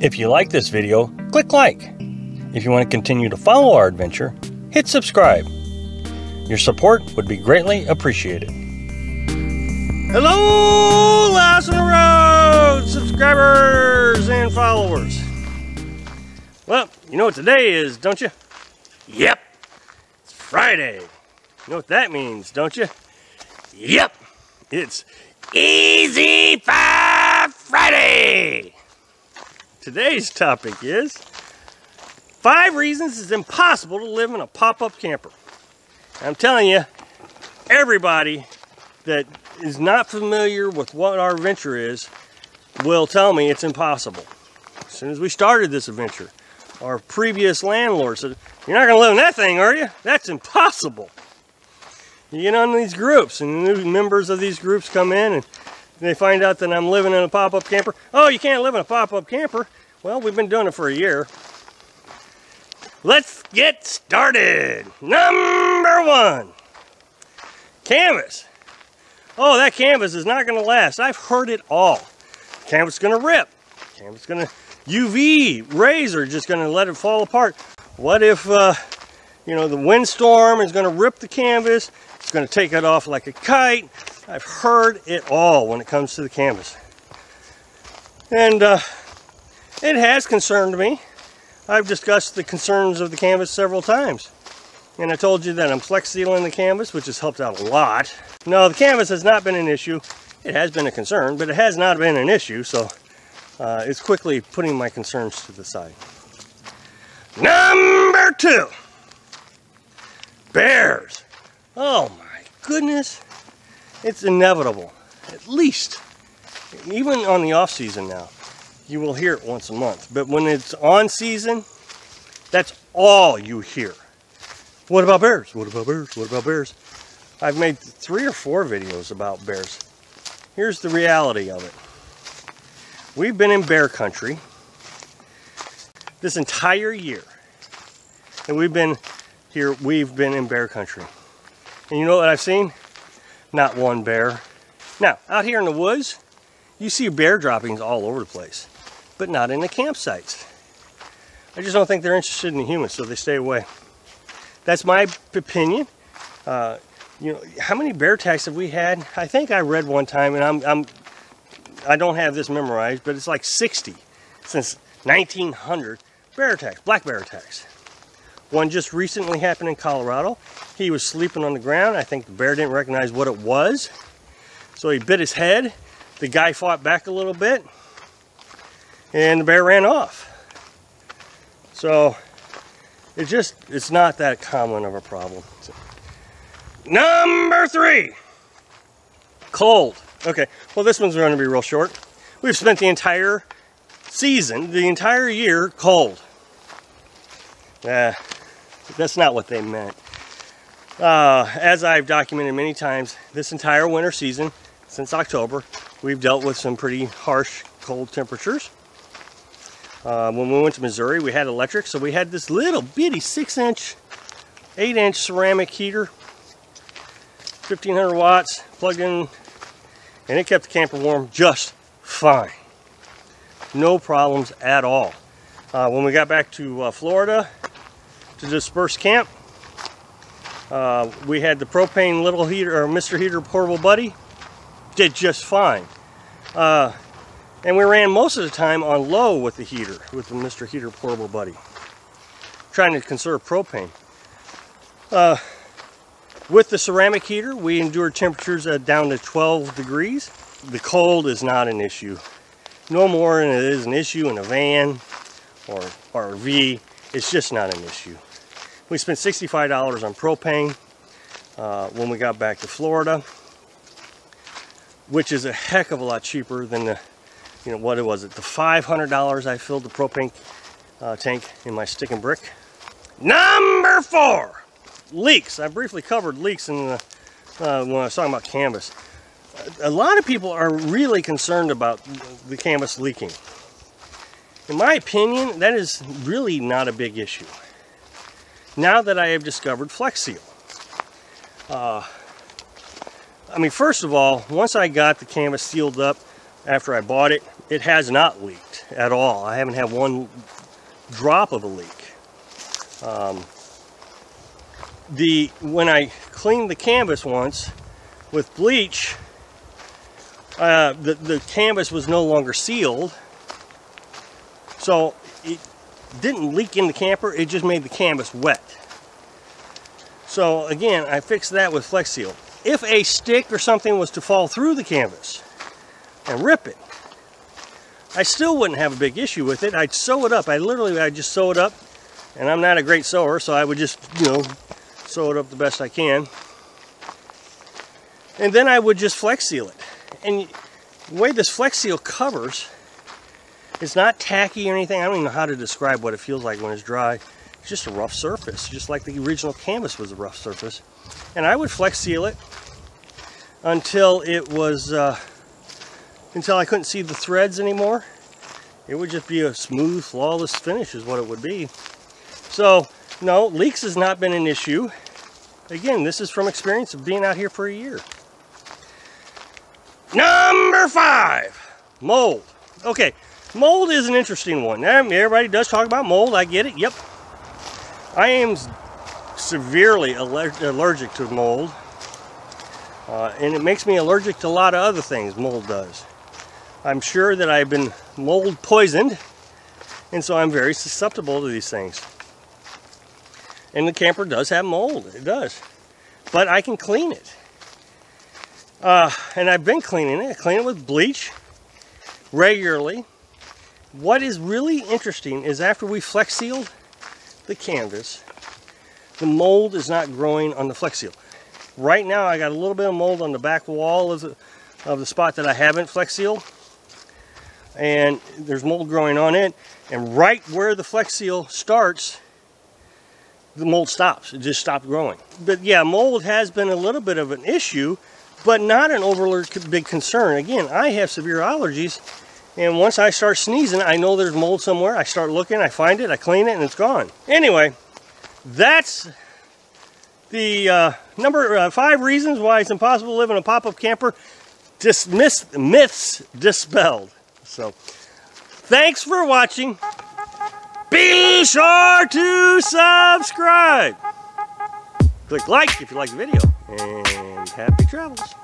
If you like this video, click like. If you want to continue to follow our adventure, hit subscribe. Your support would be greatly appreciated. Hello, Last on the Road subscribers and followers. Well, you know what today is, don't you? Yep, it's Friday. You know what that means, don't you? Yep, it's Easy 5 Friday. Today's topic is 5 reasons it's impossible to live in a pop-up camper. I'm telling you, everybody that is not familiar with what our adventure is will tell me it's impossible. As soon as we started this adventure, our previous landlord said, "You're not going to live in that thing, are you? That's impossible." You get on these groups, and new members of these groups come in, and they find out that I'm living in a pop-up camper. "Oh, you can't live in a pop-up camper." Well, we've been doing it for a year. Let's get started. Number 1, canvas. Oh, that canvas is not going to last. I've heard it all. Canvas is going to rip. Canvas is going to UV rays are just going to let it fall apart. What if, you know, the windstorm is going to rip the canvas? It's going to take it off like a kite. I've heard it all when it comes to the canvas. And it has concerned me. I've discussed the concerns of the canvas several times. And I told you that I'm flex sealing the canvas, which has helped out a lot. No, the canvas has not been an issue. It has been a concern, but it has not been an issue, so it's quickly putting my concerns to the side. Number 2, bears. Oh my goodness. It's inevitable. At least, even on the off season now, you will hear it once a month. But when it's on season, that's all you hear. What about bears? What about bears? What about bears? I've made 3 or 4 videos about bears. Here's the reality of it. We've been in bear country this entire year. And we've been in bear country. And you know what I've seen? Not one bear. Now, out here in the woods, you see bear droppings all over the place, but not in the campsites. I just don't think they're interested in the humans, so they stay away. That's my opinion. You know, how many bear attacks have we had? I think I read one time, and I don't have this memorized, but it's like 60 since 1900 bear attacks, black bear attacks. One just recently happened in Colorado. He was sleeping on the ground. I think the bear didn't recognize what it was, so he bit his head. The guy fought back a little bit, and the bear ran off. So it's not that common of a problem. Number 3, cold. Okay, well, this one's going to be real short. We've spent the entire season, the entire year, cold. That's not what they meant. As I've documented many times, this entire winter season, since October, we've dealt with some pretty harsh cold temperatures. When we went to Missouri, we had electric, so we had this little bitty 6-inch, 8-inch ceramic heater, 1500 watts, plugged in, and it kept the camper warm just fine. No problems at all. When we got back to Florida to disperse camp, we had the propane little heater, or Mr. Heater Portable Buddy, did just fine. And we ran most of the time on low with the heater, with the Mr. Heater Portable Buddy, trying to conserve propane. With the ceramic heater, we endured temperatures down to 12 degrees. The cold is not an issue. No more than it is an issue in a van or RV. It's just not an issue. We spent $65 on propane when we got back to Florida, which is a heck of a lot cheaper than the, you know, what was it, the $500 I filled the propane tank in my stick and brick. Number 4, leaks. I briefly covered leaks in the, when I was talking about canvas. A lot of people are really concerned about the canvas leaking. In my opinion, that is really not a big issue. Now that I have discovered Flex Seal. I mean, first of all, once I got the canvas sealed up after I bought it, it has not leaked. at all. I haven't had one drop of a leak. When I cleaned the canvas once with bleach, the canvas was no longer sealed, so it didn't leak in the camper, it just made the canvas wet. So again, I fixed that with Flex Seal. If a stick or something was to fall through the canvas and rip it, I still wouldn't have a big issue with it. I'd sew it up. I'd just sew it up, and I'm not a great sewer, so I would just, sew it up the best I can. And then I would just Flex Seal it. And the way this Flex Seal covers, it's not tacky or anything. I don't even know how to describe what it feels like when it's dry. It's just a rough surface, just like the original canvas was a rough surface. And I would Flex Seal it until it was, until I couldn't see the threads anymore. It would just be a smooth, flawless finish is what it would be. So, no, leaks has not been an issue. Again, this is from experience of being out here for a year. Number 5, mold. Okay, mold is an interesting one. Everybody does talk about mold, I get it, yep. I am severely allergic to mold. And it makes me allergic to a lot of other things, mold does. I'm sure that I've been mold poisoned, and so I'm very susceptible to these things. And the camper does have mold, it does. But I can clean it. And I've been cleaning it. I clean it with bleach regularly. What is really interesting is after we Flex Sealed the canvas, the mold is not growing on the Flex Seal. Right now I got a little bit of mold on the back wall of the spot that I haven't Flex Sealed. And there's mold growing on it. And right where the Flex Seal starts, the mold stops. It just stopped growing. But yeah, mold has been a little bit of an issue, but not an overly big concern. Again, I have severe allergies, and once I start sneezing, I know there's mold somewhere. I start looking, I find it, I clean it, and it's gone. Anyway, that's the number 5 reasons why it's impossible to live in a pop-up camper. Myths dispelled. So, thanks for watching. Be sure to subscribe. Click like if you like the video. And happy travels.